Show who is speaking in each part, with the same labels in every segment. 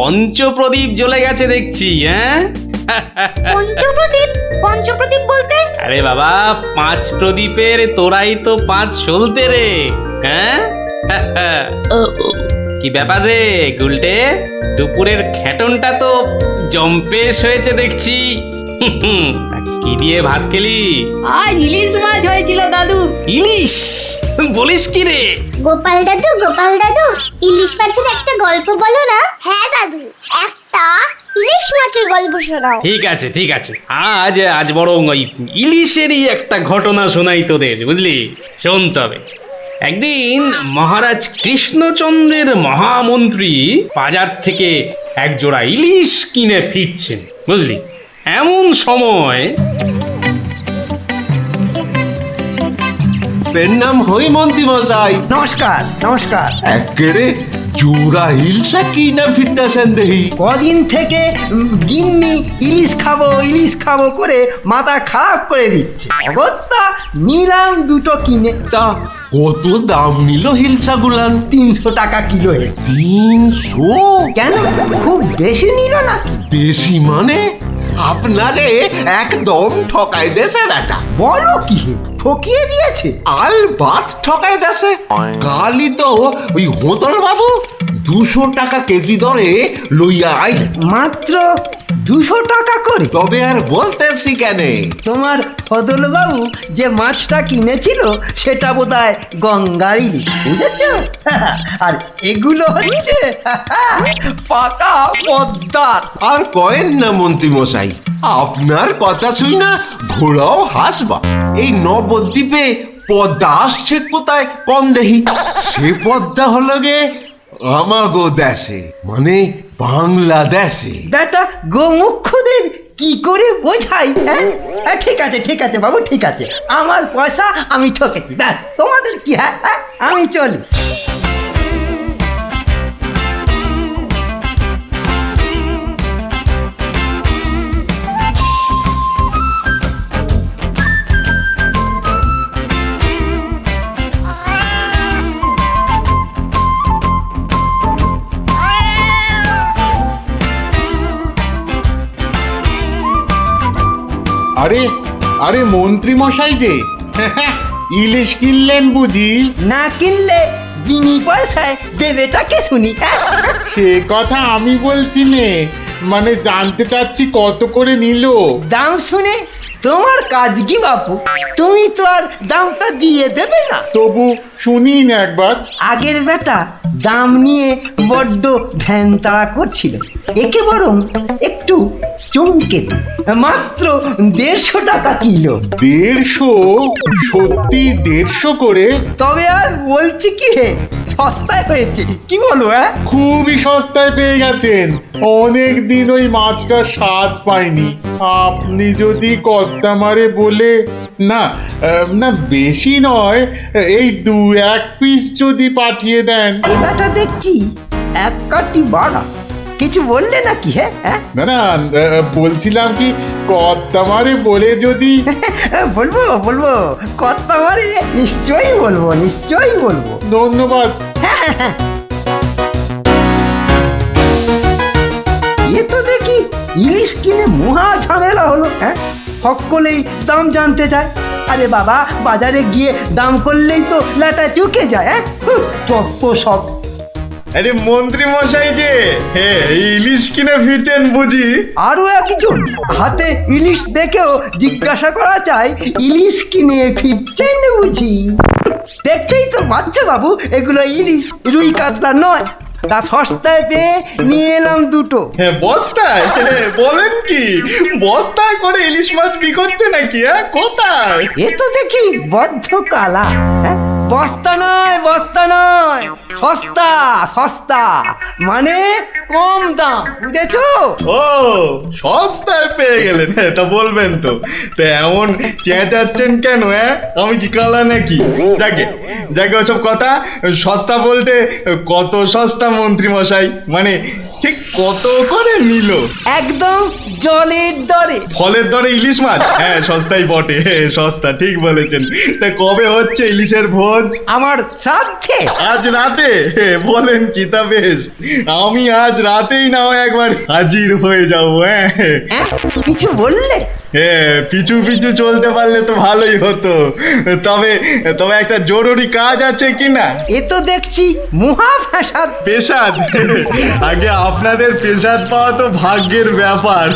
Speaker 1: পঞ্চপ্রদীপ জ্বলে গেছে দেখছি। হ্যাঁ,
Speaker 2: পঞ্চপ্রদীপ? পঞ্চপ্রদীপ বলতে?
Speaker 1: আরে বাবা, 5 প্রদীপের তোরাই তো 5 সলতে রে। হ্যাঁ, কি ব্যাপার রে গুলটে, দুপুরের খেটনটা তো জম্পেশ হয়েছে দেখছি। কি দিয়ে ভাত খেলি?
Speaker 3: আজ ইলিশ মাছ হয়েছিল দাদু।
Speaker 1: ইলিশ? বলিস কি রে?
Speaker 2: গোপাল দাদু, ইলিশ মাছের একটা গল্প বলো না। হ্যাঁ দাদু, একটা ইলিশ মাছের গল্প শোনাও।
Speaker 1: ঠিক আছে ঠিক আছে, আজ বরং ওই ইলিশেরই একটা ঘটনা শোনাই তোদের, বুঝলি? শোন তবে। একদিন মহারাজ কৃষ্ণচন্দ্রের মহামন্ত্রী বাজার থেকে এক জোড়া ইলিশ কিনে ফিরছেন, বুঝলি? এমন সময়
Speaker 4: নাম হই মন্ত্রী মশাই।
Speaker 5: নমস্কার নমস্কার।
Speaker 4: একেরে জোড়া হিলসা কি না ফিরতেছেন দেখি।
Speaker 5: কদিন থেকে গিন্নি ইলিশ খাবো করে মাথা খারাপ করে দিচ্ছে। অগত্যা নিলাম দুটো কিনে।
Speaker 4: তা কত দাম নিল হিলসা গুলান?
Speaker 5: 300 টাকা কিলো।
Speaker 4: 300?
Speaker 5: কেন, খুব বেশি নিল নাকি?
Speaker 4: বেশি মানে? আপনারে একদম ঠকাই দেছে বেটা।
Speaker 5: বলো কি হে, ঠকিয়ে দিয়েছে?
Speaker 4: আল বাত ঠকাই দেছে। কালই তো ওই হোতল বাবু 200 টাকা কেজি দরে লইয়া আইল।
Speaker 5: মাত্র 200 টাকা করে?
Speaker 4: তবে আর বলতেছি কেনে,
Speaker 5: তোমার ফদলবাবু যে মাছটা কিনেছিল সেটা বোধহয় গঙ্গার ইলিশ, বুঝেছ? আর এগুলো হচ্ছে পাকা পদ্মার।
Speaker 4: আর কয়েন না মন্ত্রী মশাই, আপনার কথা শুই না ঘোড়াও হাসবা। এই নবদ্বীপে পদ্মা আসছে কোথায় কম দেখি। সে পদ্মা হলো গে আমাগো দেশে, মানে বাংলাদেশে।
Speaker 5: বেটা গোমুখদের কি করে বোঝাই? হ্যাঁ, ঠিক আছে বাবু, ঠিক আছে। আমার পয়সা আমি ঠকেছি, ব্যাস। তোমাদের কি? হ্যাঁ, আমি চলি।
Speaker 6: আরে আরে মন্ত্রী মশাই যে ইলিশ কিনলেন বুঝি?
Speaker 5: না কিনলে বিনি পয়সায় দেবেটাকে শুনি।
Speaker 6: সে কথা আমি বলছি নে, মানে জানতে চাচ্ছি কত করে নিল।
Speaker 5: দাম শুনে তোমার কাজ কি বাপু? তুমি তো আর দামটা দিয়ে দেবে না।
Speaker 6: তবু শুনি না একবার।
Speaker 5: আগের বেটা দাম নিয়ে বড্ড ভ্যান তাড়া করছিল, একে বরং একটু চমকে দিই। মাত্র 150 টাকা কিলো।
Speaker 6: 150? সত্যি 150 করে?
Speaker 5: তবে আর বলছি কি হে, সস্তায় হয়েছে, কি বলো?
Speaker 6: খুবই সস্তায় পেয়ে গেছেন। অনেক দিন ওই মাছটার স্বাদ পাইনি। আপনি যদি কর্তা মারে বলে না না বেশি নয়, এই 2-1 পিস যদি পাঠিয়ে দেন।
Speaker 5: এই বেটা দেখছি এক কাটি বাড়া, কিছু বললে নাকি? হ্যাঁ,
Speaker 6: না না, বলছিলাম কি কর্তা মারে বলে যদি।
Speaker 5: বলবো কথা মারে, নিশ্চয়ই বলবো।
Speaker 6: ধন্যবাদ।
Speaker 5: এ তো দেখি ইলিশ কিনে মহা ঝামেলা হলো। সকলেই দাম জানতে চায়। আরে বাবা, বাজারে গিয়ে দাম করলেই তো লাটা চুকে যায়। যত সব।
Speaker 7: আরে মন্ত্রী মশাই যে ইলিশ কিনে ফিরছেন বুঝি?
Speaker 5: আরো একজন হাতে ইলিশ দেখেও জিজ্ঞাসা করা চাই, ইলিশ কিনে ফিরছেন বুঝি? দেখতেই তো বাচ্চা বাবু, এগুলো ইলিশ, রুই কাতলা নয়। তা সস্তায় পেয়ে নিয়ে এলাম দুটো।
Speaker 7: বস্তায়? বলেন কি, বস্তায় করে ইলিশ মাছ বিকোচ্ছে নাকি? কোথায়?
Speaker 5: এ তো দেখি বদ্ধ কালা। বস্তা নয়, সস্তা, মানে কম দাম, বুঝেছো?
Speaker 7: ও, সস্তায় পেয়ে গেলেন? তা বলবেন তো। তা এমন চেঁচাচ্ছেন কেন? আমি কি কালা নাকি? যাকে ওসব কথা। সস্তা বলতে কত সস্তা মন্ত্রী মশাই? মানে ঠিক কত করে নিল?
Speaker 5: একদম জলের দরে।
Speaker 7: ফলের দরে ইলিশ মাছ? সস্তাই বটে, সস্তা, ঠিক বলেছেন। তা কবে হচ্ছে ইলিশের ভোজ? রোজ?
Speaker 5: আমার শ্রাদ্ধে?
Speaker 7: আজ রাতে? বলেন কি, তা বেশ, আমি আজ রাতেই না হয় একবার হাজির হয়ে যাবো। হ্যাঁ
Speaker 5: হ্যাঁ, কিছু বললে?
Speaker 7: পিছু পিছু চলতে পারলে তো ভালোই হতো। তবে তবে একটা জরুরি কাজ আছে কিনা?
Speaker 5: এ তো দেখছি মহা ফ্যাসাদ।
Speaker 7: পেশাদ? আগে আপনাদের পেশাদ পাওয়া তো ভাগ্যের ব্যাপার।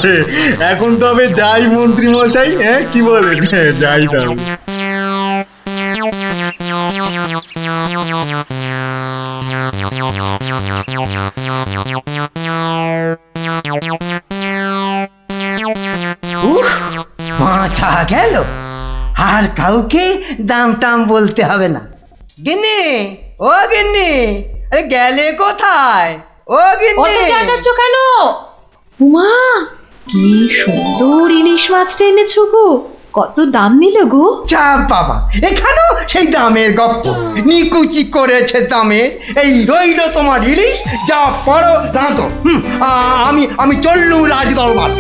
Speaker 7: এখন তবে যাই মন্ত্রী মশাই, হ্যাঁ কি বলেন? যাই তবে।
Speaker 5: উফ, মাথা গেল। আর কাউকে দাম টাম বলতে হবে না। গিন্নি, ও গিন্নি, আরে গেলে কোথায়? ও গিন্নি,
Speaker 3: কেন? উমা, কি সুন্দর ইলিশ মাছটা এনেছো গো, কত দাম নিল গো?
Speaker 5: চা বাবা, এখানেও সেই দামের গপ্প। নিকুচি করেছে দামে। এই রইল তোমার ইলিশ, যা পড়ো রাঁধো। আমি চললুম রাজ দরবার।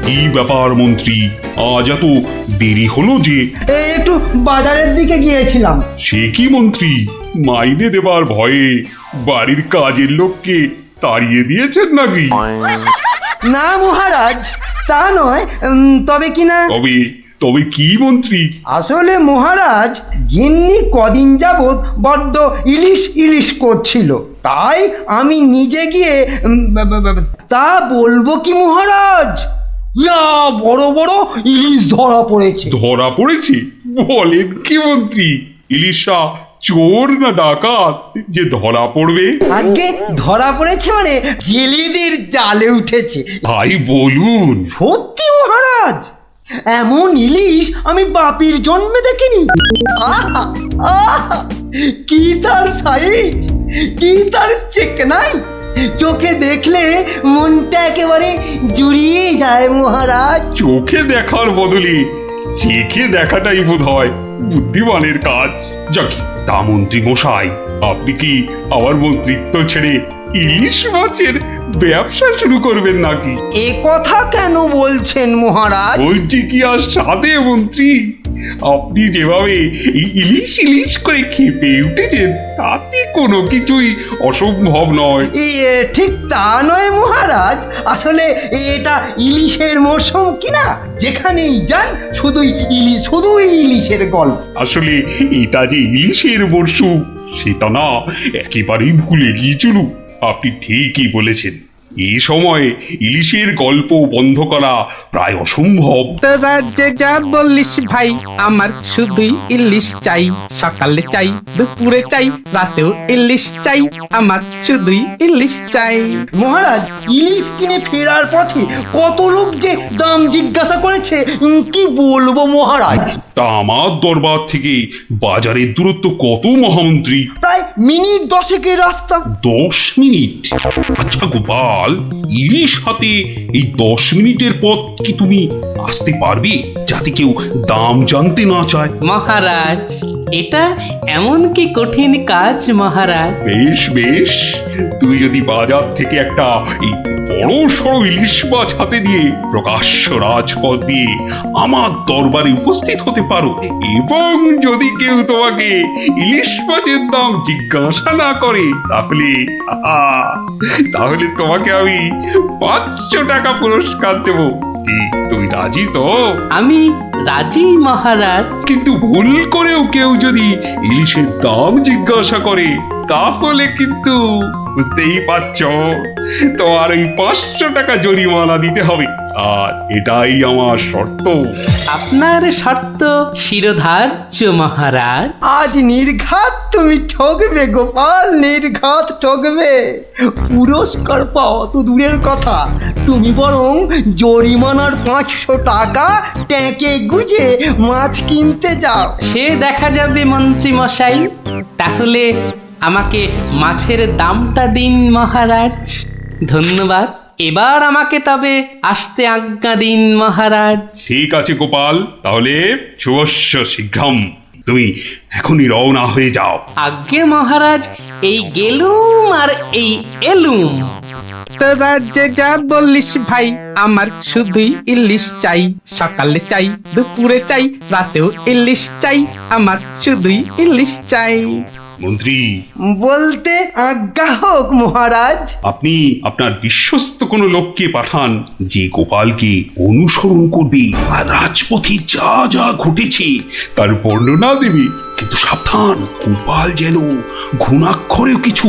Speaker 8: কি ব্যাপার মন্ত্রী, আজ এত দেরি হলো যে?
Speaker 5: একটু বাজারের দিকে গিয়েছিলাম।
Speaker 8: সে কি মন্ত্রী, মাইনে দেবার ভয়ে বাড়ির কাজের লোককে তাড়িয়ে দিয়েছেন নাকি?
Speaker 5: না মহারাজ, তা নয়। তবে কিনা,
Speaker 8: তবে তবে কি মন্ত্রী?
Speaker 5: আসলে মহারাজ, গিন্নি কদিন যাবৎ বড্ড ইলিশ ইলিশ করছিল, তাই আমি নিজে গিয়ে তা বলবো কি মহারাজ, ইয়া বড় বড় ইলিশ ধরা পড়েছে।
Speaker 8: ধরা পড়েছে? বলেন কি মন্ত্রী, ইলিশা চোর না ডাকাত যে ধরা পড়বে?
Speaker 5: আগে ধরা পড়েছে মানে জেলেদের জালে উঠেছে।
Speaker 8: তাই বলুন।
Speaker 5: সত্যি মহারাজ, এমন ইলিশ আমি বাপির জন্মে দেখিনি। আহা, আহা, কি তার সাইজ, কি তার চেকনাই, চোখে দেখলে মনটা একেবারে জুড়িয়ে যায় মহারাজ।
Speaker 8: চোখে দেখার বদলে চেখে দেখাটাই বোধ হয় বুদ্ধিমানের কাজ। যাক, তা মন্ত্রী মশাই, আপনি কি আবার মন্ত্রিত্ব ছেড়ে ইলিশ মাছের ব্যবসা শুরু করবেন নাকি?
Speaker 5: এ কথা কেন বলছেন মহারাজ?
Speaker 8: বলছি কি আর সাধে মন্ত্রী, আপনি যেভাবে এই ইলিশ ইলিশ করে খেপে উঠেছেন তাতে কোনো কিছুই অসম্ভব নয়।
Speaker 5: ঠিক তা নয় মহারাজ, আসলে এটা ইলিশের মরশুম কিনা, যেখানেই যান শুধুই ইলিশ, শুধুই ইলিশের গল্প।
Speaker 8: আসলে এটা যে ইলিশের মরশুম সেটা না একেবারেই ভুলে গিয়েছিল। আপনি ঠিকই বলেছেন, এই সময়ে ইলিশের গল্প বন্ধ করা প্রায় অসম্ভব।
Speaker 9: তোরা যে যা বলিস ভাই, আমার শুধুই ইলিশ চাই। সকালে চাই, দুপুরে চাই, রাতেও ইলিশ চাই। আমার শুধুই ইলিশ চাই।
Speaker 5: মহারাজ, ইলিশ কিনে ফেরার পথে কত লোক যে দাম জিজ্ঞাসা করেছে, কি বলবো মহারাজ।
Speaker 8: তা আমার দরবার থেকে বাজারের দূরত্ব কত মহামন্ত্রী?
Speaker 5: প্রায় মিনিট 10 রাস্তা।
Speaker 8: 10 মিনিট? আচ্ছা গোপাল, ইলিশ হাতে এই 10 মিনিটের পথ কি তুমি আসতে পারবে, যাতে কেউ দাম জানতে না চায়?
Speaker 1: মহারাজ, এটা এমন কি কঠিন কাজ মহারাজ?
Speaker 8: বেশ বেশ, তুমি যদি বাজার থেকে একটা এই বড় সড়ো ইলিশ মাছ হাতে নিয়ে প্রকাশ্য রাজপথ দিয়ে আমার দরবারে উপস্থিত হতে পারো, এবং যদি কেউ তোমাকে ইলিশ মাছের দাম জিজ্ঞাসা না করে, তাহলে তাহলে তোমাকে আমি 500 টাকা পুরস্কার দেবো। কি তুমি রাজি তো?
Speaker 1: আমি রাজি মহারাজ।
Speaker 8: কিন্তু ভুল করেও কেউ যদি ইলিশের দাম জিজ্ঞাসা করে, তাহলে কিন্তু বুঝতেই পারছো, তোমার ওই 500 টাকা জরিমানা দিতে হবে। আর এটাই আমার শর্ত।
Speaker 1: আপনার শর্ত শিরোধার্য মহারাজ।
Speaker 5: আজ নির্ঘাত তুমি ঠকবে গোপাল, নির্ঘাত ঠকবে। পুরস্কার পাওয়া তো দূরের কথা, তুমি বরং জরিমানার 500 টাকা ট্যাঁকে গুজে মাছ কিনতে যাও।
Speaker 1: সে দেখা যাবে মন্ত্রী মশাই। তাহলে আমাকে মাছের দামটা দিন মহারাজ। ধন্যবাদ। এবার আমাকে তবে আসতে আজ্ঞা দিন মহারাজ।
Speaker 8: ঠিক আছে গোপাল, তাহলে শুভস্য শীঘ্রম। তুমি এখনই রওনা হয়ে যাও।
Speaker 1: আজ্ঞে মহারাজ, এই গেলুম আর এই এলুম।
Speaker 9: তোরা যে যা বললিস ভাই, আমার শুধুই ইলিশ চাই। সকালে চাই, দুপুরে চাই, রাতেও ইলিশ চাই। আমার শুধুই ইলিশ চাই।
Speaker 8: মন্ত্রী,
Speaker 5: বলতে আজ্ঞা হোক মহারাজ।
Speaker 8: আপনি আপনার বিশ্বস্ত কোনো লোককে পাঠান যে গোপালকে অনুসরণ করবে আর রাজপথে যা যা ঘটেছে তার বর্ণনা দেবে। কিন্তু সাবধান, গোপাল যেন ঘুণাক্ষরেও কিছু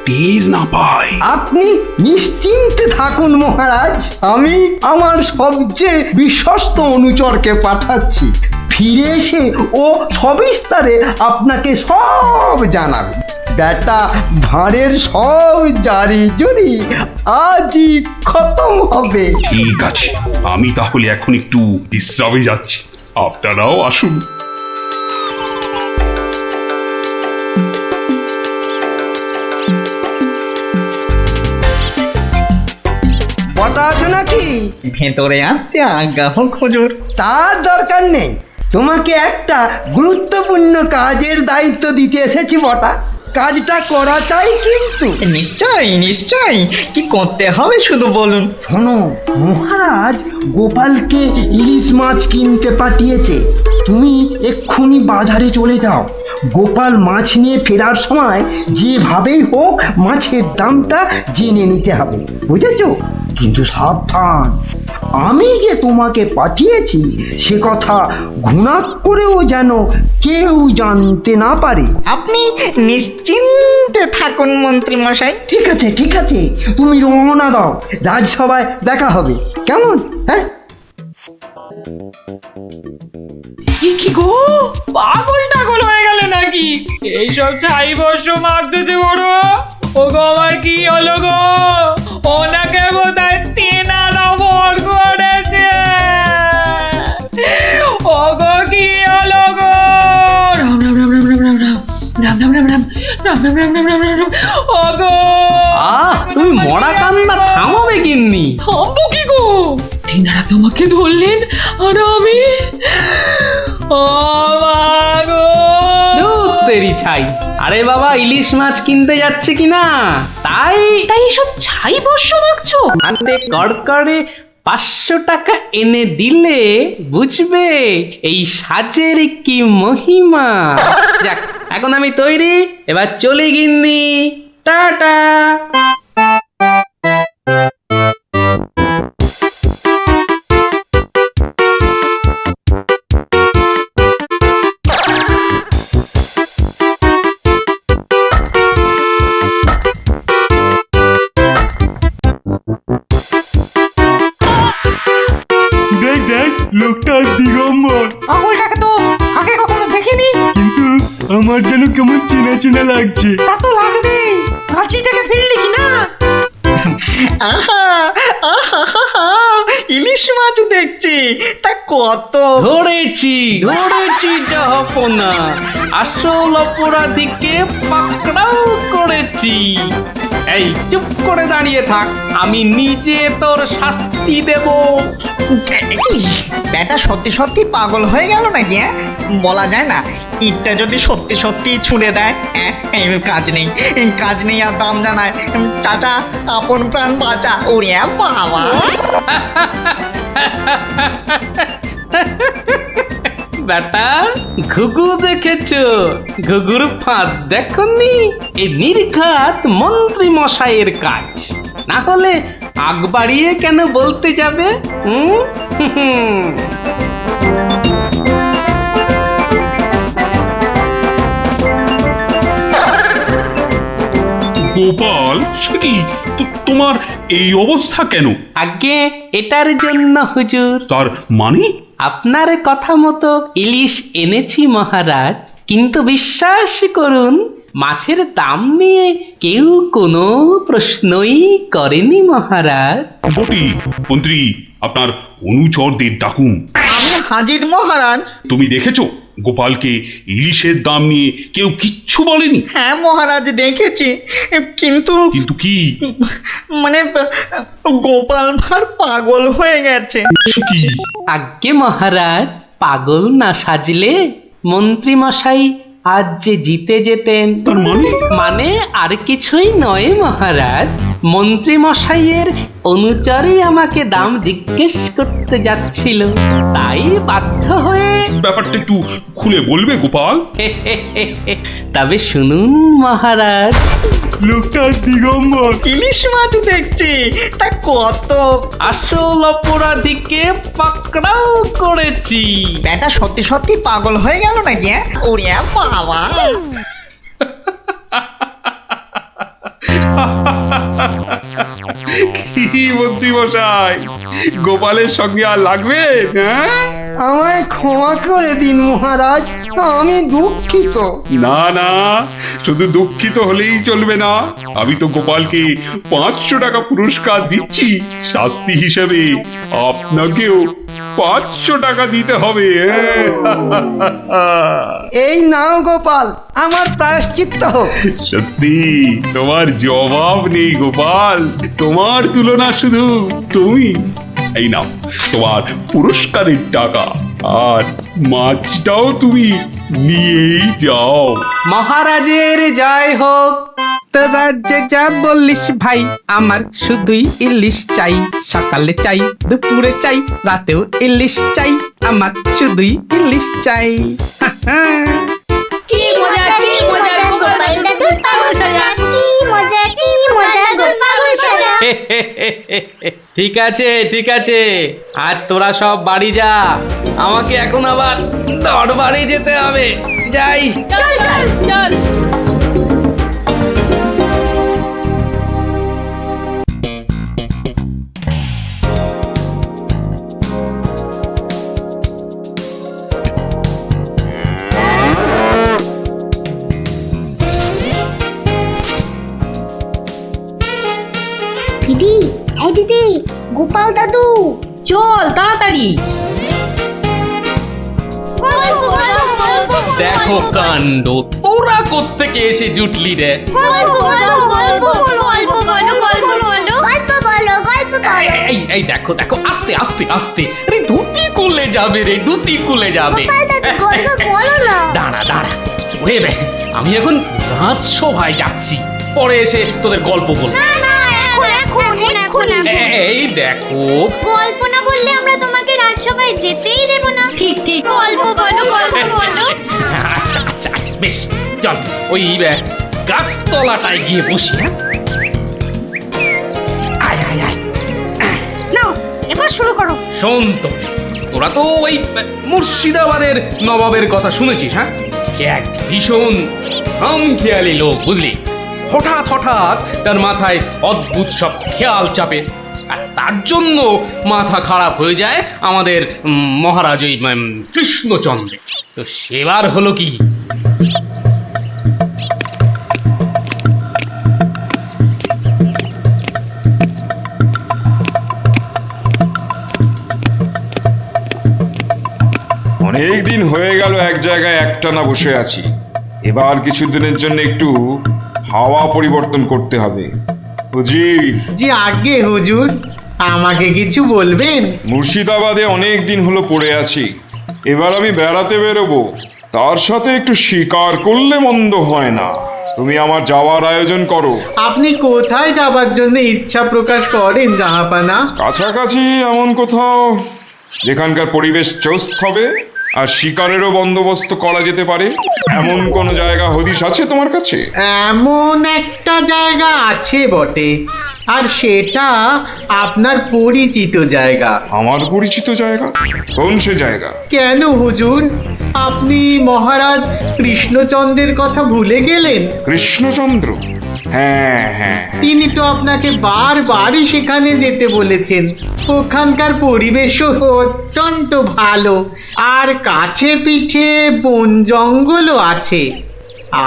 Speaker 8: টের না পায়।
Speaker 5: আপনি নিশ্চিন্তে থাকুন মহারাজ, আমি আমার সবচেয়ে বিশ্বস্ত অনুচরকে পাঠাচ্ছি। ফিরে এসে ও সবিস্তারে আপনাকে সব জানাবে। বেটা ভাঁড়ের সব জারি জুরি আজই খতম হবে।
Speaker 8: ঠিক আছে, আমি তাহলে এখন একটু বিশ্রামে যাচ্ছি, আপনারাও আসুন।
Speaker 5: বটা আছো নাকি?
Speaker 10: ভেতরে আসতে আজ্ঞা হোক হুজুর।
Speaker 5: তার দরকার নেই, তোমাকে একটা গুরুত্বপূর্ণ কাজের দায়িত্ব দিতে এসেছি বটা। কাজটা করা চাই কিন্তু।
Speaker 10: নিশ্চয়ই নিশ্চয়ই, কি করতে হবে শুধু বলুন।
Speaker 5: শোনো, মহারাজ গোপালকে ইলিশ মাছ কিনতে পাঠিয়েছে। তুমি এক্ষুনি বাজারে চলে যাও। গোপাল মাছ নিয়ে ফেরার সময় যেভাবেই হোক মাছের দামটা জেনে নিতে হবে, বুঝেছো? কিন্তু সাবধান, আমি যে তোমাকে পাঠিয়েছি সে কথা ঘুণাক্ষরেও যেন কেউ জানতে না পারে।
Speaker 10: আপনি নিশ্চিন্তে থাকুন মন্ত্রী মশাই।
Speaker 5: ঠিক আছে ঠিক আছে, তুমি রওনা দাও, রাজসভায় দেখা হবে, কেমন? হ্যাঁ,
Speaker 3: কি গো, পাগল টাগল হয়ে গেলে নাকি? এইসব ছাই বর্ষ মাগতেছে বড়। ও গো, আমার কি হলো গো? ওনাকে বোধহয় তেনারা ভর করেছে। ও গো, কি হলো গো? রাম রাম রাম রাম রাম রাম রাম রাম রাম রাম রাম রাম রাম রাম রাম রাম রাম। ও গো,
Speaker 1: তুমি মরা কান্না থামাবে কিন্নি?
Speaker 3: থামবো কি গো? তেনারা তোমাকে ধরলেন আর আমি ও মা গো।
Speaker 1: ধুর তেরি ছাই। আরে বাবা, ইলিশ মাছ কিনতে যাচ্ছে কিনা, তাই
Speaker 3: এসব ছাই বর্ষ মাগছো?
Speaker 1: হাতে কড়কড়ে 500 টাকা এনে দিলে বুঝবে এই সাজের কি মহিমা। যাক, এখন আমি তৈরি, এবার চলে গিন্নি, টাটা।
Speaker 7: দেখ দেখ, লোকটা দিগম্বর।
Speaker 5: পাগলটাকে তো আগে কখনো দেখিনি।
Speaker 7: কিন্তু আমার যেন কেমন চেনা চেনা লাগছে।
Speaker 5: তা তো লাগবেই, রাঁচি থেকে ফিরলি কি না?
Speaker 10: আহা আহা আহা, ইলিশ মাছ দেখছি, তা কত?
Speaker 1: ধরেছি ধরেছি জাহাপনা, আসল অপরাধীকে পাকড়াও করেছি। এই চুপ করে দাঁড়িয়ে থাক, আমি নিজে তোর শাস্তি দেব।
Speaker 10: কি ব্যাটা সত্যি সত্যি পাগল হয়ে গেল নাকি? বলা যায় না, ইটটা যদি সত্যি সত্যি ছুঁড়ে দেয়। এই কাজ নেই আর দাম জানায়। চাচা, আপন প্রাণ বাঁচা। ওরে বাবা,
Speaker 1: বেটা, ঘুঘু দেখেছো? ঘুঘুর ফাঁদ দেখনি? এই নির্ঘাত মন্ত্রী মশাইয়ের কাজ। না হলে আগ বাড়িয়ে কেন বলতে যাবে?
Speaker 8: গোপাল, সে কি তোমার এই অবস্থা কেন?
Speaker 1: আগে এটার জন্য হুজুর,
Speaker 8: তার মানে?
Speaker 1: আপনার কথা মতো ইলিশ এনেছি মহারাজ, কিন্তু বিশ্বাস করুন মাছের দাম নিয়ে কেউ কোনো প্রশ্নই করেনি মহারাজ।
Speaker 8: বটি, মন্ত্রী, আপনার অনুচরদের ডাকুন।
Speaker 10: আমি হাজির মহারাজ।
Speaker 8: তুমি দেখেছো গোপালকে ইলিশের দাম নিয়ে কেউ কিচ্ছু বলেনি?
Speaker 10: হ্যাঁ মহারাজ, দেখেছি। কিন্তু
Speaker 8: কিন্তু কি?
Speaker 10: মানে গোপাল ভাঁড় পাগল হয়ে গেছে।
Speaker 8: কি?
Speaker 1: আজ্ঞে মহারাজ, পাগল না সাজলে মন্ত্রী মশাই আজ যে জিতে যেতেন।
Speaker 8: তার মানে?
Speaker 1: মানে আর কিছুই নয় মহারাজ, মন্ত্রী মশাইয়ের অনুচরই আমাকে দাম জিজ্ঞেস করতে যাচ্ছিল, তাই বাধ্য হয়ে
Speaker 8: ব্যাপারটা একটু খুলে বলবে গোপাল?
Speaker 1: তবে শুনুন মহারাজ।
Speaker 7: লোকটা দিগম্বর।
Speaker 10: ইলিশ মাছ দেখছি, তা কত?
Speaker 1: আসল অপরাধীকে পাকড়াও করেছি।
Speaker 10: ব্যাটা সত্যি সত্যি পাগল হয়ে গেল নাকি? ওরে বাবা!
Speaker 8: কি মন্ত্রী মশাই, গোপালের সঙ্গে আর লাগবে? হ্যাঁ,
Speaker 5: আমায় ক্ষমা করে দিন মহারাজ, আমি দুঃখিত।
Speaker 8: না না, শুধু দুঃখিত হলেই চলবে না। আমি তো গোপালকে 500 টাকা পুরস্কার দিচ্ছি, শাস্তি হিসেবে আপনাকেও 500 টাকা দিতে হবে।
Speaker 5: এই নাও গোপাল, আমার প্রায়শ্চিত্ত হোক।
Speaker 8: সত্যি তোমার জবাব নেই গোপাল, তোমার তুলনা শুধু তুমি। এই নাও তোমার পুরস্কারের টাকা, আর মাছটাও তুমি নিয়েই যাও।
Speaker 1: মহারাজের জয় হোক।
Speaker 9: তোরা যে যা বললিস ভাই, আমার শুধুই ইলিশ চাই। সকালে চাই, দুপুরে চাই, রাতেও ইলিশ চাই। আমার শুধুই ইলিশ চাই।
Speaker 2: কি মজা গোপাল দাদুর পাগল ছাড়া, কি মজা গোপাল ছাড়া।
Speaker 1: ঠিক আছে ঠিক আছে, আজ তোরা সব বাড়ি যা, আমাকে এখন আবার দরবারে যেতে হবে। যাই।
Speaker 2: চল দিদি, এই দিদি, গোপাল দাদু।
Speaker 11: চল তাড়াতাড়ি।
Speaker 1: দেখো কাণ্ড, তোরা কোত্থেকে এসে জুটলি রে? এই এই দেখো দেখো, আস্তে আস্তে আস্তে, আরে ধুতি খুলে যাবে রে, ধুতি খুলে যাবে। দাঁড়া দাঁড়া, ওরে রে, আমি এখন রাজসভায় যাচ্ছি, পরে এসে তোদের গল্প বলবো। এই দেখো,
Speaker 2: গল্প না বললে আমরা তোমাকে রাজসভায় যেতেই দেব না।
Speaker 11: ঠিক ঠিক,
Speaker 2: গল্প বলো।
Speaker 1: আচ্ছা আচ্ছা আচ্ছা, বেশ চল, ওই গাছতলাটায় গিয়ে বসি। হ্যাঁ, আয় আয় আয়।
Speaker 2: নাও এবার শুরু করো।
Speaker 1: শোন তো, তোরা তো ওই মুর্শিদাবাদের নবাবের কথা শুনেছিস? হ্যাঁ, সে এক ভীষণ খামখেয়ালি লোক, বুঝলি। হঠাৎ হঠাৎ তার মাথায় অদ্ভুত সব খেয়াল চাপে, আর তার জন্য মাথা খারাপ হয়ে যায় আমাদের মহারাজ ওই কৃষ্ণচন্দ্র। তো সেবার হলো কি,
Speaker 12: অনেক দিন হয়ে গেল এক জায়গায় একটানা বসে আছি। এবার কিছুদিনের জন্য একটু হাওয়া পরিবর্তন করতে হবে। হুজির।
Speaker 6: জি আগে হুজুর, আমাকে কিছু বলবেন?
Speaker 12: মুর্শিদাবাদে অনেক দিন হলো পড়ে আছি, এবার আমি বেড়াতে বেরোবো, তার সাথে একটু শিকার করলে মন্দ হয় না। তুমি আমার যাওয়ার আয়োজন করো।
Speaker 6: আপনি কোথায় যাবার জন্য ইচ্ছা প্রকাশ করেন জাহাপানা?
Speaker 12: কাছাকাছি এমন কোথাও যেখানকার পরিবেশ চোস্ত হবে আর শিকারেরও বন্দোবস্ত করা যেতে পারে, এমন কোন জায়গা হদিশ আছে তোমার কাছে?
Speaker 6: এমন একটা জায়গা আছে বটে, আর সেটা আপনার পরিচিত জায়গা।
Speaker 12: আমার পরিচিত জায়গা? কোন সে জায়গা?
Speaker 6: কেন হুজুর, আপনি মহারাজ কৃষ্ণচন্দ্রের কথা ভুলে গেলেন?
Speaker 12: কৃষ্ণচন্দ্র? হ্যাঁ হ্যাঁ,
Speaker 6: তিনি তো আপনাকে বারবারই সেখানে যেতে বলেছেন। ওখানকার পরিবেশও অত্যন্ত ভালো, আর কাছে পিঠে বন জঙ্গলও আছে।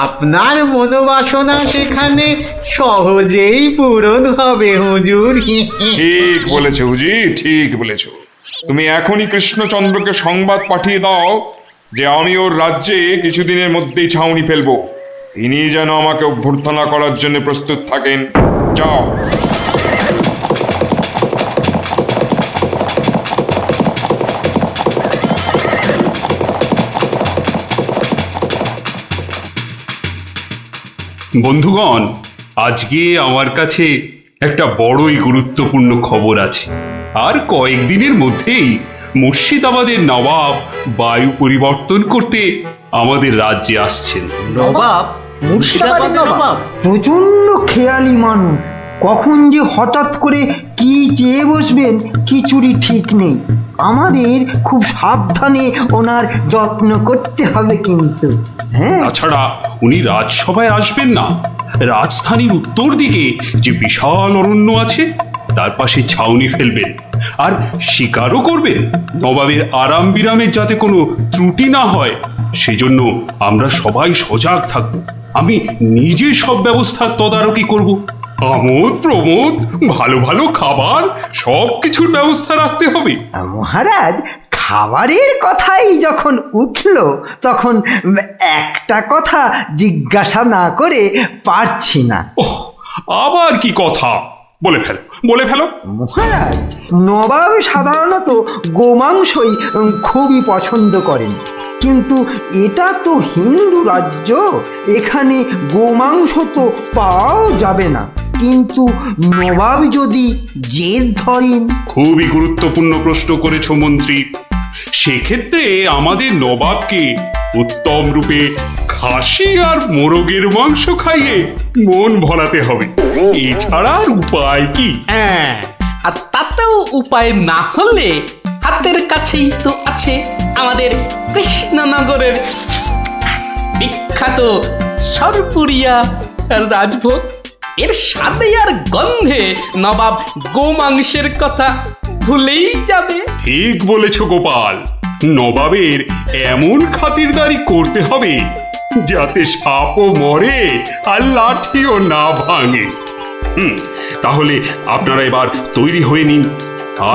Speaker 6: আপনার মনোবাসনা সেখানে সহজেই পূরণ হবে হুজুর।
Speaker 12: ঠিক বলেছো হুজি, ঠিক বলেছো। তুমি এখনই কৃষ্ণচন্দ্রকে সংবাদ পাঠিয়ে দাও যে আমি ওর রাজ্যে কিছুদিনের মধ্যেই ছাউনি ফেলবো। তিনি যেন আমাকে অভ্যর্থনা করার জন্য প্রস্তুত থাকেন। যাও।
Speaker 8: বন্ধুগণ, আজকে আমার কাছে একটা বড়ই গুরুত্বপূর্ণ খবর আছে। আর কয়েকদিনের মধ্যেই মুর্শিদাবাদের নবাব বায়ু পরিবর্তন করতে আমাদের রাজ্যে আসছেন।
Speaker 5: নবাব?
Speaker 10: মুর্শিদাবাদের নবাব?
Speaker 5: প্রচন্ড খেয়ালি মানুষ, কখন যে হঠাৎ করে কি চেয়ে বসবেন কিছুরই ঠিক নেই। আমাদের খুব সাবধানে ওনার যত্ন করতে হবে কিন্তু। হ্যাঁ,
Speaker 8: তাছাড়া উনি রাজসভায় আসবেন না, রাজধানীর উত্তর দিকে যে বিশাল অরণ্য আছে তার পাশে ছাউনি ফেলবেন, আর শিকারও করবেন। নবাবের আরাম বিরামের যাতে কোনো ত্রুটি না হয় সেজন্য আমরা সবাই সজাগ থাকব। আমি নিজে সব ব্যবস্থার তদারকি করব। আমোদ প্রমোদ, ভালো ভালো খাবার, সব কিছুর ব্যবস্থা রাখতে হবে।
Speaker 5: মহারাজ, খাবারের কথাই যখন উঠলো তখন একটা কথা জিজ্ঞাসা না করে পারছি না।
Speaker 8: ওহ, আবার কি কথা? বলে ফেলো, বলে ফেলো।
Speaker 5: মহারাজ, নবাব সাধারণত গোমাংসই খুবই পছন্দ করেন, কিন্তু এটা তো হিন্দু রাজ্য, এখানে গোমাংস তো পাওয়াও যাবে না। কিন্তু নবাব যদি জেদ ধরেন।
Speaker 8: খুবই গুরুত্বপূর্ণ প্রশ্ন করেছো মন্ত্রী। সেক্ষেত্রে আমাদের নবাবকে উত্তম রূপে খাসি আর মোরগের মাংস খাইয়ে মন ভরাতে হবে। এছাড়া আর উপায় কি?
Speaker 9: হ্যাঁ, আর তাতেও উপায় না হলে হাতের কাছেই তো আছে আমাদের কৃষ্ণনগরের বিখ্যাত সরপুরিয়া রাজভোগ। এর স্বাদে আর গন্ধে নবাব গোমাংসের কথা ভুলেই যাবে।
Speaker 8: ঠিক বলেছো গোপাল, নবাবের এমন খাতিরদারি করতে হবে যাতে সাপও মরে আর লাঠিও না ভাঙে। তাহলে আপনারা এবার তৈরি হয়ে নিন,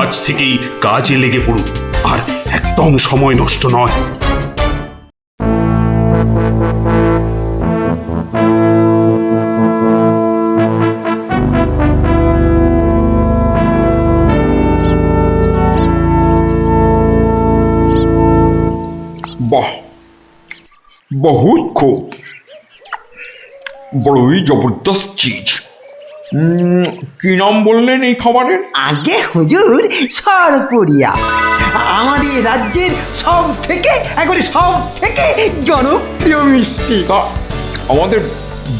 Speaker 8: আজ থেকেই কাজে লেগে পড়ুন, আর একদম সময় নষ্ট নয়।
Speaker 12: বাহ, বহুত খুব, বড়ই জবরদস্ত চিজ। কি নাম বললেন এই খাবারের?
Speaker 5: আগে হুজুর, সরপুরিয়া আমাদের রাজ্যের সব থেকে জনপ্রিয় মিষ্টি।
Speaker 12: তা আমাদের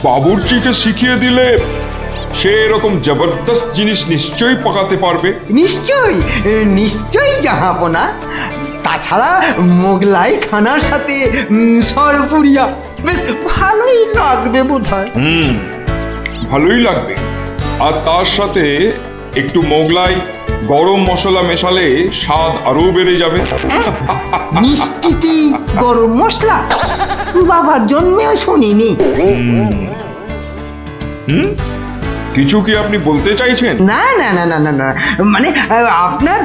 Speaker 12: বাবুর্চিকে শিখিয়ে দিলে সে এরকম জবরদস্ত জিনিস নিশ্চয়ই পাকাতে পারবে।
Speaker 5: নিশ্চয়ই জাহাপনা। তাছাড়া মোগলাই খানার সাথে সরপুরিয়া বেশ ভালোই লাগবে বোধহয়।
Speaker 12: ভালোই লাগবে, আর তার সাথে একটু মোগলাই গরম মশলা মেশালে স্বাদ আরো বেড়ে যাবে।
Speaker 5: মিষ্টিতে গরম মশলা? বাবার জন্মেও শুনিনি।
Speaker 12: কিছু কি আপনি বলতে চাইছেন?
Speaker 5: না না না না না না, মানে আপনার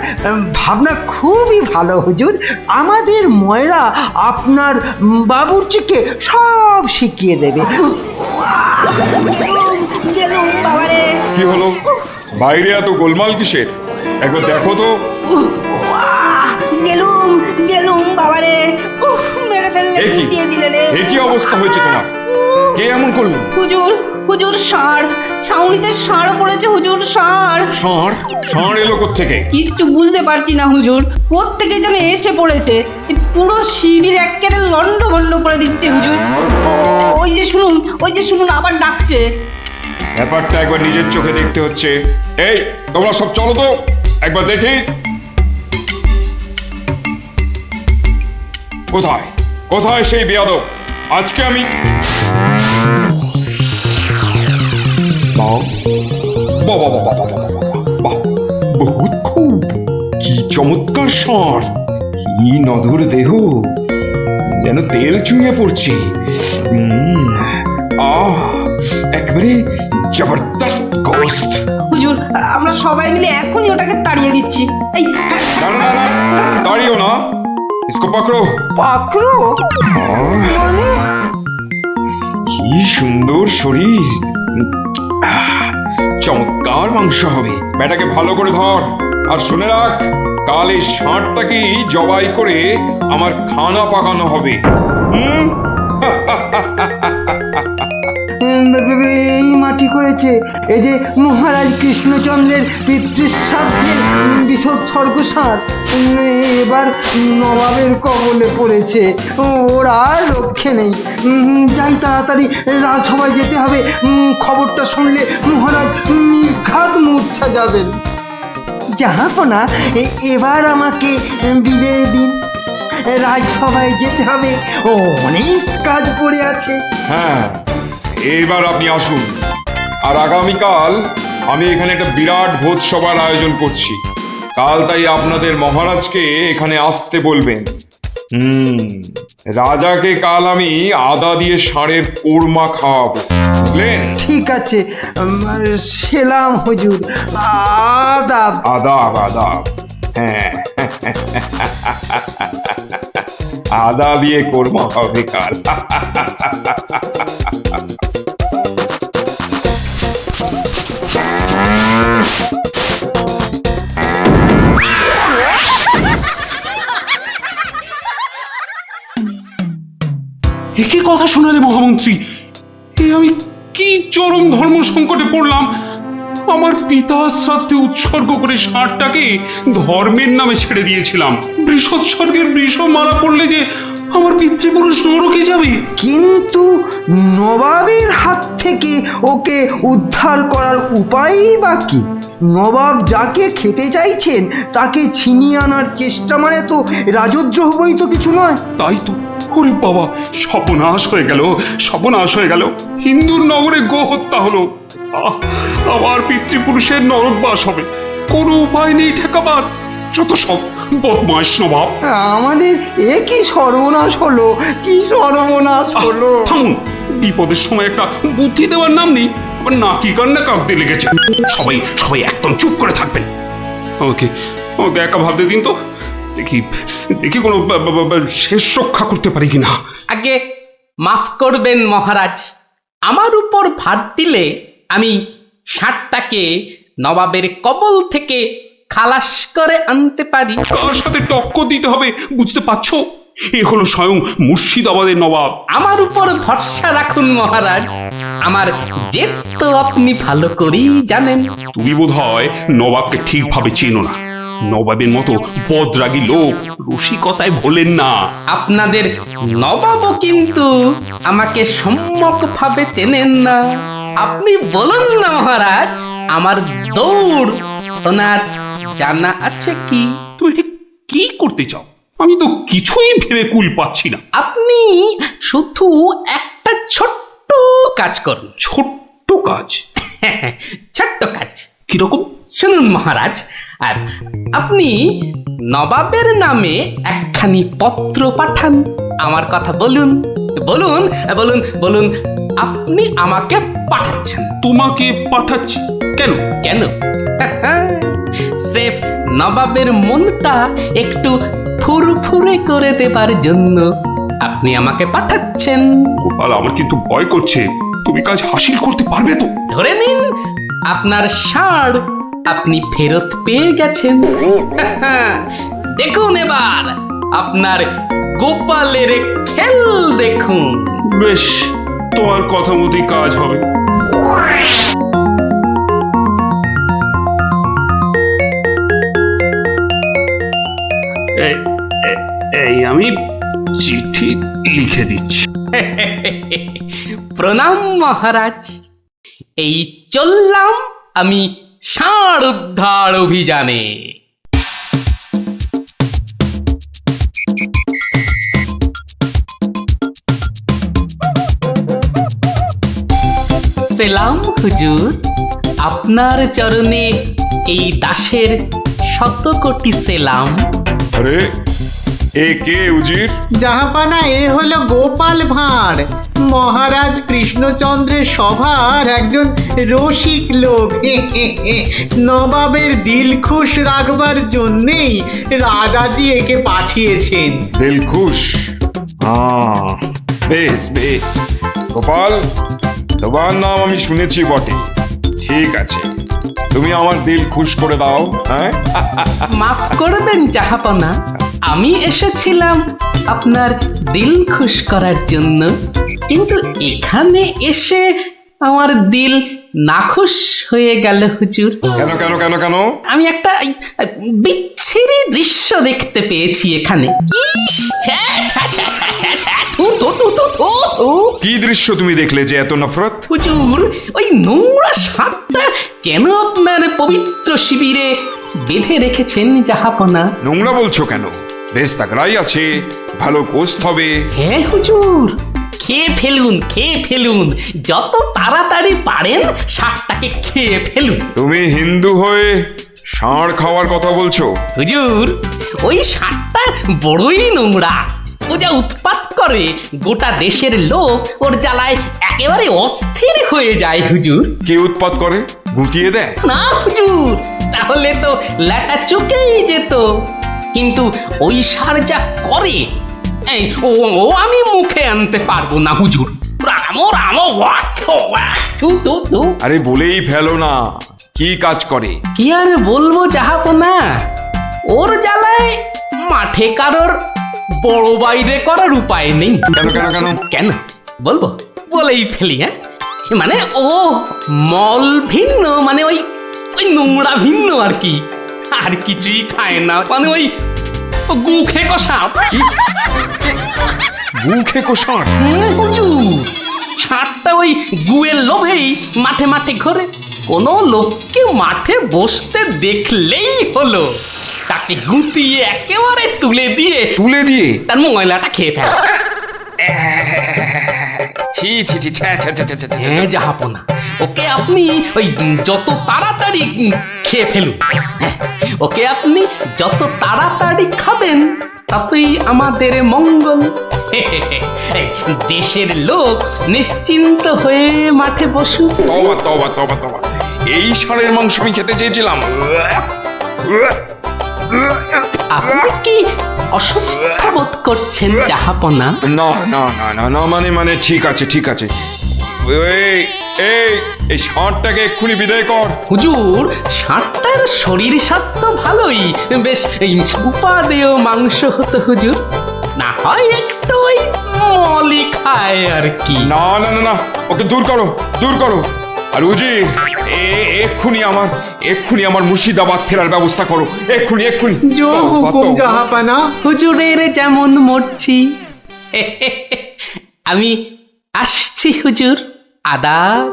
Speaker 5: ভাবনা খুবই ভালো হুজুর। আমাদের ময়রা আপনার বাবুর্চিকে সব শিখিয়ে দেবে।
Speaker 12: কি হলো, বাইরে এত গোলমাল কিসের? একবার দেখো তো। এ কি অবস্থা হয়েছে তোমার? কে এমন করলো?
Speaker 11: হুজুর ষাঁড়, ছাউনিতে ষাঁড় পড়েছে হুজুর, ষাঁড়।
Speaker 12: ষাঁড় এলো কোত্থেকে?
Speaker 11: কিচ্ছু বুঝতে পারছি না হুজুর, কোত্থেকে যেন এসে পড়েছে, পুরো শিবির একেবারে লন্ড ভন্ড করে দিচ্ছে হুজুর। ওই যে শুনুন আবার ডাকছে।
Speaker 12: ব্যাপারটা একবার নিজের চোখে দেখতে হচ্ছে। এই তোমরা সব চলো তো, একবার দেখি কোথায় কোথায় সেই বেয়াদব। আজকে আমি বহুত খুব, কি চমৎকার ষাঁড়, কি নধুর দেহ, যেন তেল চুইয়ে পড়ছে। একেবারে জবরদস্ত গোস্ত।
Speaker 11: হুজুর, আমরা সবাই মিলে এখনই ওটাকে তাড়িয়ে দিচ্ছি। এই
Speaker 12: না, তাড়িও না, ইসকো পাকড়ো।
Speaker 5: পাকড়ো মানে?
Speaker 12: কি সুন্দর শরীর, চমৎকার মাংস হবে। বেটাকে ভালো করে ধর, আর শুনে রাখ, কাল এই ষাঁড়টাকেই জবাই করে আমার খানা পাকানো হবে।
Speaker 5: কি করেছে? এই যে মহারাজ কৃষ্ণচন্দ্রের পিতৃশ্রাদ্ধের বিসৎসর্গসার এবার নবাবের কবলে পড়েছে। ওর আর রক্ষে নেই। যাই তাড়াতাড়ি রাজসভায় যেতে হবে। খবরটা শুনলে মহারাজ নির্ঘাত মূর্ছা যাবেন। জাহাপনা, এবার আমাকে বিদায় দিন। রাজসভায় যেতে হবে, অনেক কাজ পড়ে আছে।
Speaker 12: হ্যাঁ, এবার আপনি আসুন। আর আগামীকাল আমি এখানে একটা বিরাট ভোজসভার আয়োজন করছি। কাল তাই আপনাদের মহারাজকে এখানে আসতে বলবেন। রাজাকে কাল আমি আদা দিয়ে ষাঁড়ের কোরমা খাওয়াবো, বুঝলেন?
Speaker 5: ঠিক আছে, সেলাম হুজুর। আদাব।
Speaker 12: আদাব আদাব। হ্যাঁ, আদা দিয়ে কোরমা হবে কাল।
Speaker 8: একই কথা শোনালে মহামন্ত্রী, এ আমি কি চরম ধর্ম সংকটে পড়লাম। আমার পিতা শ্রাদ্ধে উৎসর্গ করে ষাঁড়টাকে ধর্মের নামে ছেড়ে দিয়েছিলাম। বৃষৎসর্গের বৃষ মারা পড়লে যে আমার পিতৃপুরুষ নরকে যাবে।
Speaker 5: কিন্তু নবাবের হাত থেকে ওকে উদ্ধার করার উপায়ই বা কি? নবাব যাকে খেতে চাইছেন তাকে ছিনিয়ে আনার চেষ্টা মানে তো রাজদ্রোহ বই তো কিছু নয়।
Speaker 8: তাই তো। ওরে বাবা, সর্বনাশ হয়ে গেল, সর্বনাশ হয়ে গেল। হিন্দুর নগরে গো হত্যা হলো। আমার পিতৃপুরুষের নরকবাস হবে। কোনো উপায় নেই ঠেকাবার। যত সব বদমাশ নবাব।
Speaker 5: আমাদের এ কি সর্বনাশ হলো, কি সর্বনাশ হলো!
Speaker 8: থামুন, বিপদের সময় একটা বুদ্ধি দেওয়ার নাম নেই। আবার নাকি কান্না কাঁদতে লেগেছে। সবাই সবাই একদম চুপ করে থাকবেন। আমাকে আমাকে একা ভাবতে দিন তো। দেখি দেখি কোনো শেষ রক্ষা করতে পারি কিনা।
Speaker 9: আগে মাফ করবেন মহারাজ, আমার উপর ভার দিলে আমি ষাঁড়টাকে নবাবের কবল থেকে খালাস করে আনতে পারি।
Speaker 8: কার সাথে টক্কর দিতে হবে বুঝতে পারছো? এ হলো স্বয়ং মুর্শিদাবাদের নবাব।
Speaker 9: আমার উপর ভরসা রাখুন মহারাজ, আমার জেদ তো আপনি ভালো করেই জানেন।
Speaker 8: তুমি বোধহয় নবাবকে ঠিকভাবে চেনো না। নবাবের মতো বদরাগী লোক রসিকতায় ভোলেন না।
Speaker 9: আপনাদের নবাবও কিন্তু আমাকে সম্যকভাবে চেনেন না। আপনি বলুন না মহারাজ, আমার দৌড় ওনার জানা আছে কি?
Speaker 8: তুমি ঠিক কি করতে চাও? আমি তো কিছুই ভেবে কুল পাচ্ছি না।
Speaker 9: আপনি শুধু একটা ছোট্ট কাজ করুন।
Speaker 8: ছোট্ট কাজ?
Speaker 9: ছোট্ট কাজ
Speaker 8: কিরকম?
Speaker 9: শুনুন মহারাজ, আপনি নবাবের নামে একখানি পত্র পাঠান। আমার কথা বলুন বলুন বলুন বলুন, আপনি আমাকে পাঠাচ্ছেন।
Speaker 8: তোমাকে পাঠাচ্ছি? কেন
Speaker 9: কেন? স্রেফ নবাবের মনটা একটু ফুরফুরে করে দেবার জন্য আপনি আমাকে পাঠাচ্ছেন।
Speaker 8: গোপাল, আমার কিন্তু ভয় করছে। তুমি কাজ হাসিল করতে পারবে তো?
Speaker 9: ধরে নিন আপনার ষাঁড় আপনি ফেরত পেয়ে গেছেন। দেখুন এবার আপনার গোপালের খেল দেখুন।
Speaker 8: বেশ, তোমার কথা মতোই কাজ হবে। এই আমি চিঠি লিখে দিচ্ছি।
Speaker 9: প্রণাম মহারাজ, এই চললাম আমি ষাঁড় উদ্ধার অভিযানে। সেলাম হুজুর, আপনার চরণে এই দাসের শত কোটি সেলাম।
Speaker 12: আরে, এ কে উজির?
Speaker 13: জাহাপানা, এ হলো গোপাল ভাঁড়, মহারাজ কৃষ্ণচন্দ্রের সভার একজন রসিক লোক। নবাবের দিল খুশ রাখবার জন্যেই রাজাজি একে পাঠিয়েছেন।
Speaker 12: দিলখুশ? বেশ বেশ। গোপাল, তোমার নাম আমি শুনেছি বটে। ঠিক আছে, তুমি আমার দিল খুশ করে দাও। হ্যাঁ,
Speaker 9: মাফ করবেন জাহাপনা, আমি এসেছিলাম আপনার দিল খুশ করার জন্য, কিন্তু এখানে এসে আমার দিল নাখুশ হয়ে গেল হুজুর।
Speaker 12: কেন কেন কেন কেন?
Speaker 9: আমি একটা বিচ্ছিরি দৃশ্য দেখতে পেয়েছি এখানে। ইস, ছ্যা, ছ্যা, ছ্যা, ছ্যা, ছ্যা, ছ্যা, থু, থু, থু, থু, থু, থু।
Speaker 12: কি দৃশ্য তুমি দেখলে যে এত নফরত?
Speaker 9: হুজুর, ওই নোংরা সাপটা কেন আপনার পবিত্র শিবিরে বেঁধে রেখেছেন জাহাপনা?
Speaker 12: নোংরা বলছো কেন? বেশ তাগড়াই আছে, ভালো গোস্ত হবে।
Speaker 9: হ্যাঁ হুজুর, খেয়ে ফেলুন, খেয়ে ফেলুন, যত তাড়াতাড়ি পারেন সাপটাকে খেয়ে ফেলুন।
Speaker 12: তুমি হিন্দু হয়ে ষাঁড় খাওয়ার কথা বলছো?
Speaker 9: হুজুর, ওই সাপটা বড়ই নোংরা। ও যা উৎপাত করে, গোটা দেশের লোক ওর জ্বালায় একেবারে অস্থির হয়ে যায় হুজুর।
Speaker 12: কে উৎপাত করে? গুটিয়ে দেয়?
Speaker 9: না হুজুর, তাহলে তো ল্যাটা চুকেই যেত। কিন্তু ওই সার যা করে, এই ও ও আমি মুখে আনতে পারবো না হুজুর। রামো রামো ওয়াক ওয়াক, থু থু থু।
Speaker 12: আরে বলেই ফেলো না, কি কাজ করে?
Speaker 9: কি আর বলবো জাহাপনা, ওর জ্বালায় মাঠে কারোর বড় বাইরে করার উপায় নেই।
Speaker 12: কেন কেন কেন?
Speaker 9: কেন বলবো, বলেই ফেলি। হ্যাঁ, মানে ও মল ভিন্ন, মানে ওই ওই নোংরা ভিন্ন আর কি, আর কিছুই খায় না। মানে ওই গু খেকো সাপ।
Speaker 12: গু খেকো ষাঁড়?
Speaker 9: হুজুর, সাপটা ওই গুয়ের লোভেই মাঠে মাঠে ঘোরে। কোনো লোককে মাঠে বসতে দেখলেই হলো তাকে গুটিয়ে একেবারে তুলে দিয়ে তার ময়লাটা খেয়ে ফেলে।
Speaker 12: ছি ছি ছি, ছ্যা, ছ্যা, ছ্যা, ছ্যা, ছ্যা, ছ্যা।
Speaker 9: হ্যাঁ জাহাপনা, ওকে আপনি ওই যত তাড়াতাড়ি খেয়ে ফেলুন। হ্যাঁ, ওকে আপনি যত তাড়াতাড়ি খাবেন ততই আমাদের মঙ্গল। এই, দেশের লোক নিশ্চিন্ত হয়ে মাঠে বসুক।
Speaker 12: তবা তবা তবা তবা, এই ষাঁড়ের মাংস আমি খেতে চেয়েছিলাম।
Speaker 9: আপনি কি অসুস্থ বোধ করছেন জাহাপনা?
Speaker 12: না না না না না, মানে ঠিক আছে ঠিক আছে। এই এই এই ষাঁড়টাকে এক্ষুনি বিদায় কর।
Speaker 9: হুজুর, ষাঁড়টার শরীর স্বাস্থ্য ভালোই, বেশ এই উপাদেয় মাংস হতো হুজুর। না হয় একটু ওই মলি খায় আর কি।
Speaker 12: না না না না, ওকে দূর করো দূর করো। আর উজি, এক্ষুনি আমার মুর্শিদাবাদ ফেরার ব্যবস্থা করো, এক্ষুনি এক্ষুনি।
Speaker 13: জো হুকুম জাহাপানা।
Speaker 9: হুজুরের যেমন মরছি। আমি আসছি হুজুর, আদাব।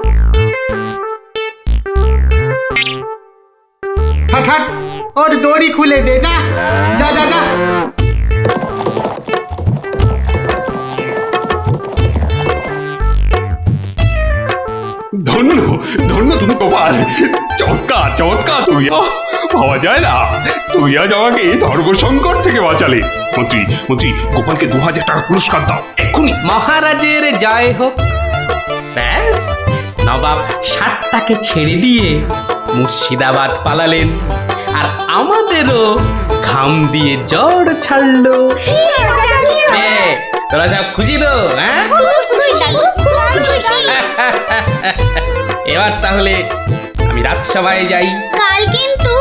Speaker 13: হাট হাট, ওর দড়ি খুলে দে, যা যা যা যা।
Speaker 8: ধন্য ধন্য তুমি গোপাল, চমৎকার চমৎকার। তুই ভাবা যায় না, তুই আজ আমাকে ধর্ম সংকট থেকে বাঁচালে। মন্ত্রী মন্ত্রী, গোপালকে 2000 টাকা পুরস্কার দাও এক্ষুনি।
Speaker 9: মহারাজের জয় হোক। ব্যাস, নবাব ষাটটাকে ছেড়ে দিয়ে মুর্শিদাবাদ পালালেন, আর আমাদেরও ঘাম দিয়ে জ্বর ছাড়লো। তোরা সব খুশি তো? হ্যাঁ, এবার তাহলে আমি রাজসভায় যাই।
Speaker 2: কাল কিন্তু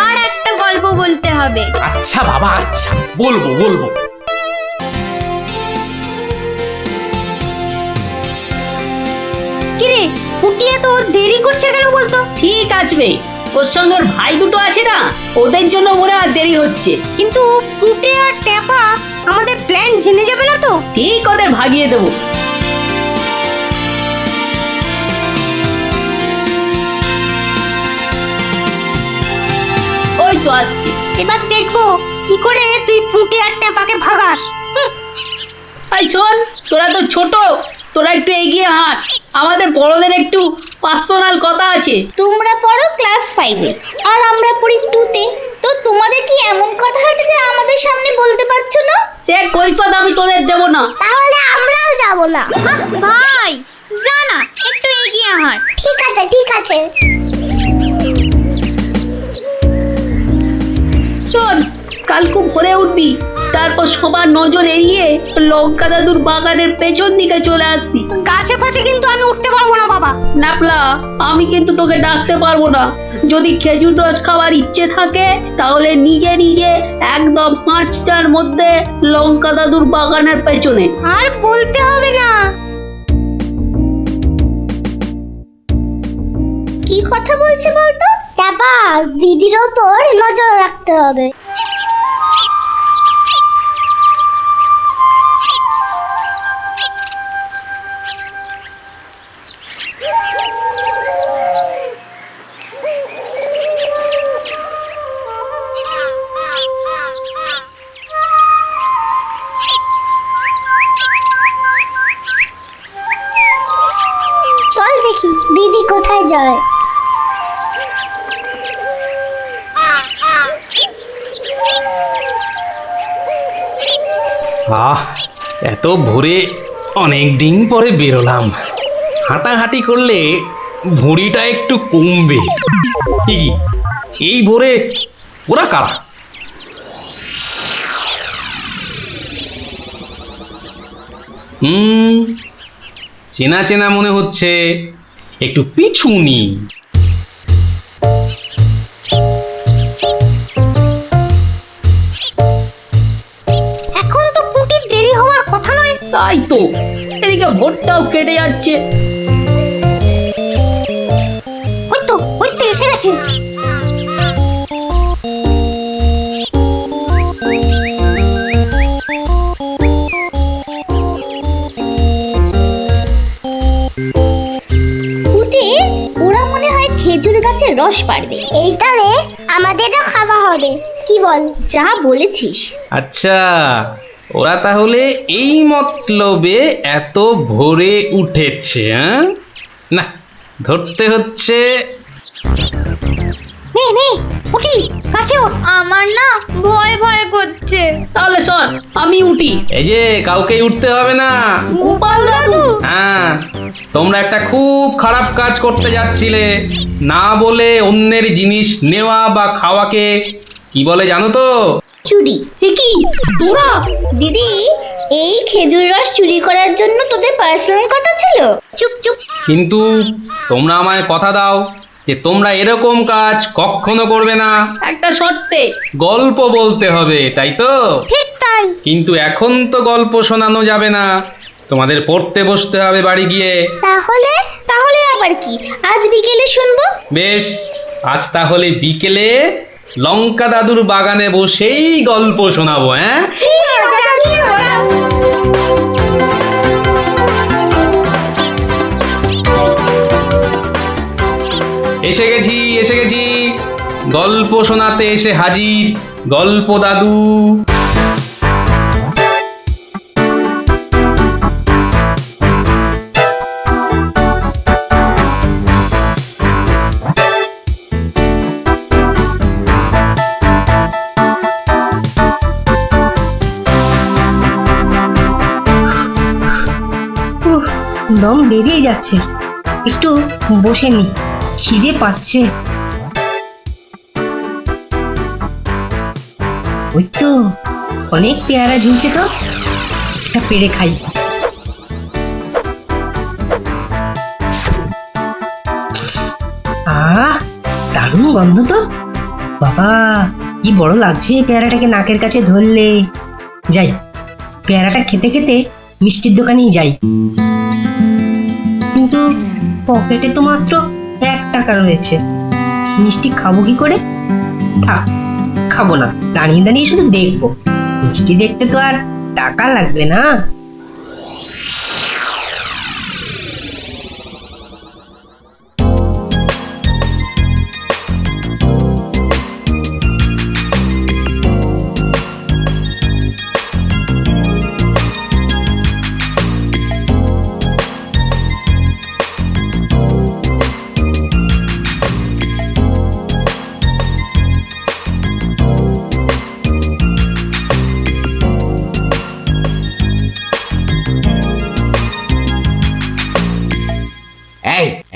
Speaker 2: আর একটা গল্প বলতে হবে।
Speaker 9: আচ্ছা বাবা, আচ্ছা, বলবো বলবো।
Speaker 2: কিরে, কুটিয়া তো দেরি করছে কেন বলতো?
Speaker 14: ঠিক আসবে, ওর সঙ্গে ওর ভাই দুটো আছে না, ওদের জন্য মনে হয় দেরি হচ্ছে।
Speaker 2: কিন্তু কুটে আর টেপা আমাদের প্ল্যান জেনে যাবে না তো?
Speaker 14: ঠিক ওদের ভাগিয়ে দেবো। ওই তো আসছে।
Speaker 2: এবার দেখবো কি করে তুই কুটে আর টেপাকে ভাগাস।
Speaker 14: এই শোন, তোরা তো ছোট, তোরা একটু এগিয়ে হাঁট, আমাদের বড়দের একটু পার্সোনাল কথা আছে।
Speaker 2: তোমরা পড়ো ক্লাস 5-এ আর আমরা পড়ি 2-তে, তো তোমাদের কি এমন কথা আছে যে আমাদের সামনে বলতে পারছো না?
Speaker 14: সে কৈফত আমি তোদের দেব না।
Speaker 2: তাহলে আমরাও যাব না। ভাই যা না, একটু এগিয়ে হাঁট। ঠিক আছে ঠিক আছে।
Speaker 14: শোন, কাল খুব ভোরে উঠবি, তারপর সবার নজর এড়িয়ে লঙ্কা দাদুর বাগানের পেছন দিকে চলে আসবি।
Speaker 2: গাছে ফাছে কিন্তু আমি উঠতে পারবো না বাবা।
Speaker 14: নাপলা, আমি কিন্তু তোকে ডাকতে পারবো না। যদি খেজুর রস খাওয়ার ইচ্ছে থাকে তাহলে নিজে নিজে একদম 5টার মধ্যে লঙ্কা দাদুর বাগানের পেছনে।
Speaker 2: আর বলতে হবে না। দিদির ওপর নজর রাখতে হবে। চল দেখি দিদি কোথায় যায়।
Speaker 1: এত ভোরে অনেক দিন পরে বেরোলাম। হাঁটাহাঁটি করলে ভুঁড়িটা একটু কমবে। কি এই ভোরে ওরা কারা? চেনা চেনা মনে হচ্ছে, একটু পিছু নি।
Speaker 2: এখন তো পুটির দেরি হওয়ার কথা নয়।
Speaker 14: তাই তো, এদিকে ভোটটাও কেটে যাচ্ছে।
Speaker 2: ওই তো এসে গেছে। ওরা মনে হয় খেজুর গাছের রস পাড়বে। এইটারে আমাদেরও খাওয়া হবে। কি বল? যা বলেছিস।
Speaker 1: আচ্ছা, ওরা তাহলে এই মতলবে এত ভোরে উঠেছে। না, ধরতে হচ্ছে।
Speaker 2: নে নে উঠি, কাছে ওঠ। আমার না ভয় ভয় করছে।
Speaker 14: তাহলে শোন, আমি উঠি।
Speaker 1: এই যে, কাউকে উঠতে হবে না।
Speaker 14: গোপাল দাদু,
Speaker 1: হ্যাঁ, তোমরা একটা খুব খারাপ কাজ করতে যাচ্ছিলে। না বলে অন্যের জিনিস নেওয়া বা খাওয়াকে কি বলে জানো তো?
Speaker 2: চুরি।
Speaker 14: কি তোরা?
Speaker 2: দিদি, এই খেজুর রস চুরি করার জন্য তোদের পার্সোনাল কথা ছিল? চুপ চুপ।
Speaker 1: কিন্তু তোমরা আমায় কথা দাও যে তোমরা এরকম কাজ কখনো করবে না।
Speaker 14: একটা শর্তে।
Speaker 1: গল্প বলতে হবে, তাই তো?
Speaker 2: ঠিক তাই।
Speaker 1: কিন্তু এখন তো গল্প শোনানো যাবে না, তোমাদের পড়তে বসতে হবে বাড়ি গিয়ে।
Speaker 2: তাহলে তাহলে আবার কি? আজ বিকেলে শুনবো।
Speaker 1: বেশ, আজ তাহলে বিকেলে লঙ্কা দাদুর বাগানে বসেই গল্প শোনাবো। হ্যাঁ, এসে গেছি এসে গেছি, গল্প শোনাতে এসে হাজির গল্প দাদু।
Speaker 11: দম বেরিয়ে যাচ্ছে, একটু বসে নি, খিদে পাচ্ছে। ওই তো অনেক পেয়ারা ঝুলছে, তো একটা পেড়ে খাই। দারুণ গন্ধ তো। বাবা, কি বড় লাগছে পেয়ারাটাকে নাকের কাছে ধরলে। যাই, পেয়ারাটা খেতে খেতে মিষ্টির দোকানেই যাই। কিন্তু পকেটে তো মাত্র 1 টাকা রয়েছে, মিষ্টি খাবো কি করে? থাক, খাবো না, দাঁড়িয়ে দাঁড়িয়ে শুধু দেখবো। মিষ্টি দেখতে তো আর টাকা লাগবে না।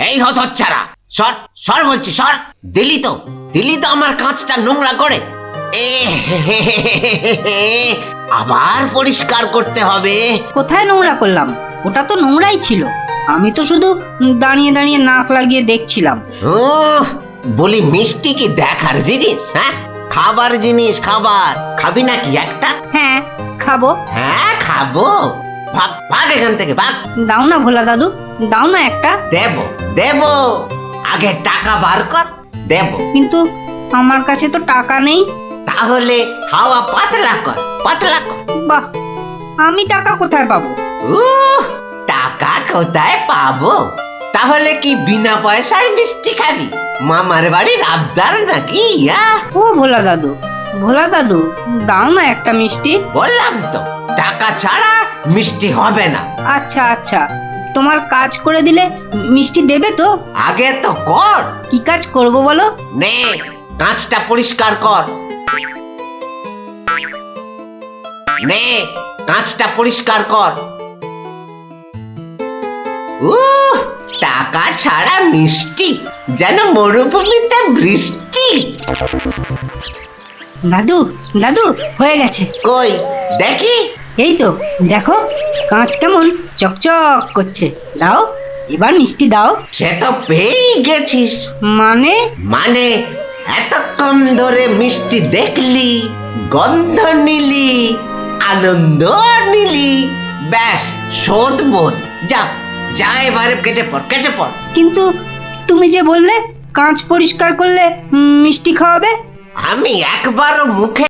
Speaker 15: এই হতচ্ছাড়া, সর সর বলছি, সর। দিলি তো আমার কাঁচটা নোংরা করে। আবার পরিষ্কার করতে হবে।
Speaker 11: কোথায় নোংরা করলাম? ওটা তো নোংরাই ছিল। আমি তো শুধু দাঁড়িয়ে দাঁড়িয়ে নাক লাগিয়ে দেখছিলাম।
Speaker 15: বলি, মিষ্টি কি দেখার জিনিস? হ্যাঁ, খাবার জিনিস। খাবার খাবি নাকি একটা?
Speaker 11: হ্যাঁ খাবো।
Speaker 15: হ্যাঁ খাবো, ভাগ ভাগ এখান থেকে, ভাগ।
Speaker 11: দাও না ভোলা দাদু, দাও না একটা।
Speaker 15: দেব দেব, আগে টাকা বার কর, দেব।
Speaker 11: কিন্তু আমার কাছে তো টাকা নেই।
Speaker 15: তাহলে হাওয়া পাতলা কর, পাতলা কর।
Speaker 11: বাহ, আমি টাকা কোথায় পাবো?
Speaker 15: টাকা কোথায় পাবো? তাহলে কি বিনা পয়সায় মিষ্টি খাবি? মামার বাড়ির আবদার নাকি?
Speaker 11: ও ভোলা দাদু, ভোলা দাদু, দাও না একটা মিষ্টি।
Speaker 15: বললাম তো টাকা ছাড়া মিষ্টি হবে না।
Speaker 11: আচ্ছা আচ্ছা, তোমার কাজ করে দিলে মিষ্টি দেবে তো?
Speaker 15: আগে তো কর।
Speaker 11: কি কাজ করব বলো?
Speaker 15: নে, কাঁচটা পরিষ্কার কর। নে, কাঁচটা পরিষ্কার কর। টাকা ছাড়া মিষ্টি যেন মরুভূমিতে বৃষ্টি।
Speaker 11: দাদু দাদু, হয়ে গেছে।
Speaker 15: কই দেখি।
Speaker 11: এই তো দেখো, কাঁচ কেমন চকচক করছে। দাও, এবার মিষ্টি দাও।
Speaker 15: সে তো পেয়েই গেছিস।
Speaker 11: মানে?
Speaker 15: মানে এতক্ষণ ধরে মিষ্টি দেখলি, গন্ধ নিলি, আনন্দ নিলি, ব্যাস শোধ বোধ। যা যা, এবারে কেটে পড়, কেটে পড়।
Speaker 11: কিন্তু তুমি যে বললে কাঁচ পরিষ্কার করলে মিষ্টি খাওয়াবে।
Speaker 15: আমি একবারও মুখে